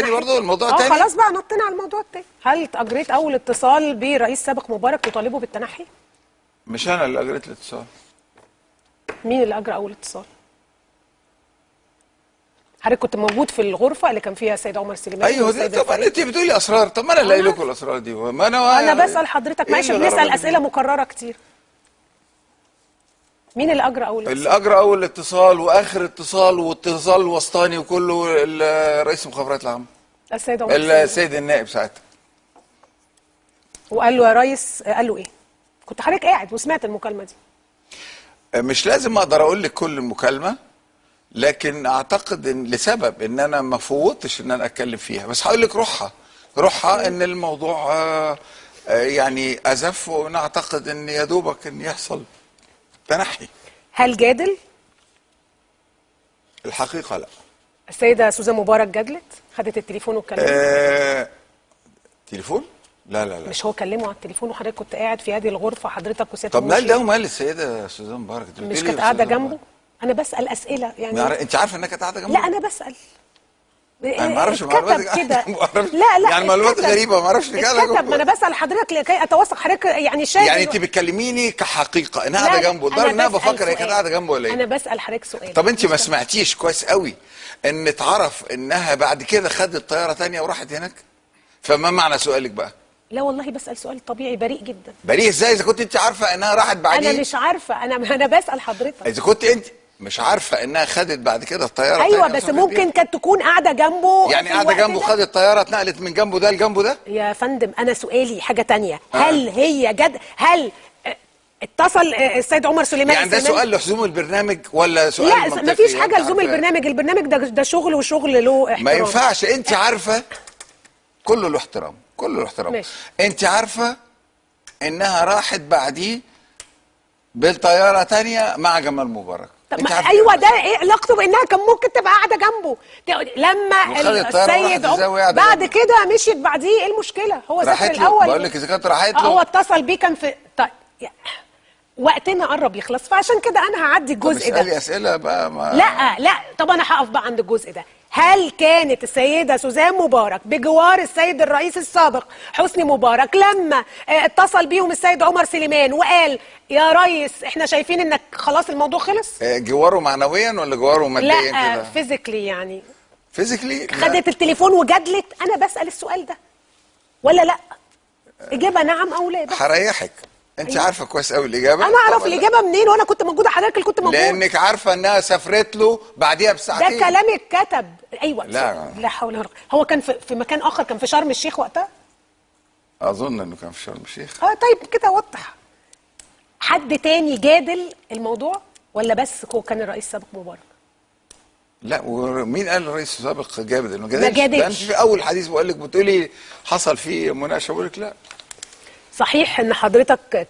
تاني برضه الموضوع تاني. خلاص بقى نطينا على الموضوع التاني. هل اجريت اول اتصال برئيس سابق مبارك تطالبه بالتنحي؟ مش انا اللي اجريت الاتصال. مين اللي اجرى اول اتصال؟ حضرتك كنت موجود في الغرفه اللي كان فيها السيد عمر سليمان. ايوه طبعا انت بتقولي اسرار، طب ما انا اللي قايل لكم الاسرار دي. ما انا بسال حضرتك، معلش بنسال اسئله مكرره كتير. مين اللي اجرى اول اتصال؟ اللي اجرى اول اتصال واخر اتصال واتصال وسطاني وكله رئيس المخابرات العامه السيد عمر سليمان، السيد النائب ساعتها. وقال له يا ريس، قال له ايه؟ كنت حضرتك قاعد وسمعت المكالمه دي. مش لازم اقدر اقول لك كل المكالمه، لكن اعتقد ان لسبب ان انا ما فوتش ان انا اتكلم فيها، بس هقول لك روحها ان الموضوع يعني ازف، ونعتقد ان يا دوبك ان يحصل تنحي. هل جادل؟ الحقيقه لا. السيده سوزان مبارك جادلت؟ خدت التليفون واتكلمت؟ تليفون؟ لا لا لا، مش هو كلمه على التليفون وحضرتك كنت قاعد في هذه الغرفه حضرتك وسيادة طب مال ده ومال السيده سوزان مبارك؟ مش كانت قاعده جنبه؟ انا بسال اسئله يعني. انت عارفه انها كانت قاعده جنبه؟ لا انا بسال. انا ما اعرفش معلومات كده. لا يعني معلومات غريبه ما اعرفش كده. ما انا بسال حضرتك لكي اتوثق حضرتك يعني شايف. يعني انت بتكلميني كحقيقه انها قاعده جنبه، لدرجه ان انا بفكر هي كانت قاعده جنبه ولا ايه؟ انا بسال حضرتك سؤال. طب انت ما سمعتيش كويس قوي ان اتعرف انها بعد كده خدت طياره ثانيه وراحت هناك؟ فما معنى سؤالك بقى؟ لا والله بسال سؤال طبيعي بريء جدا. بريء ازاي اذا كنت انت عارفه انها راحت بعدين؟ انا مش عارفه، انا بسال حضرتك. اذا كنت انت مش عارفه انها خدت بعد كده الطياره. ايوه بس ممكن كانت تكون قاعده جنبه. يعني قاعده جنبه خدت طياره اتنقلت من جنبه ده لجنبه ده؟ يا فندم انا سؤالي حاجه تانية. هل هي هل اتصل السيد عمر سليمان؟ يعني ده سؤال لحزوم البرنامج ولا سؤال لا منطقي؟ مفيش حاجه لزوم البرنامج ده شغل، وشغل له احترام. ما ينفعش. انت عارفه كله له احترام، كله له احترام. ماشي. انت عارفه انها راحت بعديه بالطياره ثانيه مع جمال مبارك. طب ايوه ده ايه علاقته بانها كان ممكن تبقى قاعده جنبه لما السيد بعد كده مشيت بعديه؟ ايه المشكله؟ هو سافر الاول. بقول لك اذا كانت راحت له هو اتصل بيه كان في وقتنا قرب يخلص، فعشان كده انا هعدي الجزء ده. اسالي اسئله بقى. ما لا طب انا هقف بقى عند الجزء ده. هل كانت السيده سوزان مبارك بجوار السيد الرئيس السابق حسني مبارك لما اتصل بيهم السيد عمر سليمان وقال يا ريس احنا شايفين انك خلاص الموضوع خلص؟ جواره معنويا ولا جواره ماديا كده؟ لا فيزيكلي يعني. فيزيكلي خدت التليفون وجادلت؟ انا بسال السؤال ده ولا لا؟ اجابه نعم او لا. هريحك. انت عارفه كويس قوي الاجابه. انا اعرف الاجابه منين وانا كنت موجوده؟ حضرتك اللي كنت موجوده. لانك عارفه انها سافرت له بعديها بساعتين. ده كلام اتكتب. ايوه لا حول ولا قوه. هو كان في مكان اخر، كان في شرم الشيخ وقتها. اظن انه كان في شرم الشيخ. طيب كده وضح. حد تاني جادل الموضوع ولا بس هو كان الرئيس السابق مبارك؟ لا ومين قال الرئيس السابق جادل؟ ما جادلش. انت في اول حديث بقول لك بتقولي حصل فيه مناقشه، بقول لك لا. صحيح ان حضرتك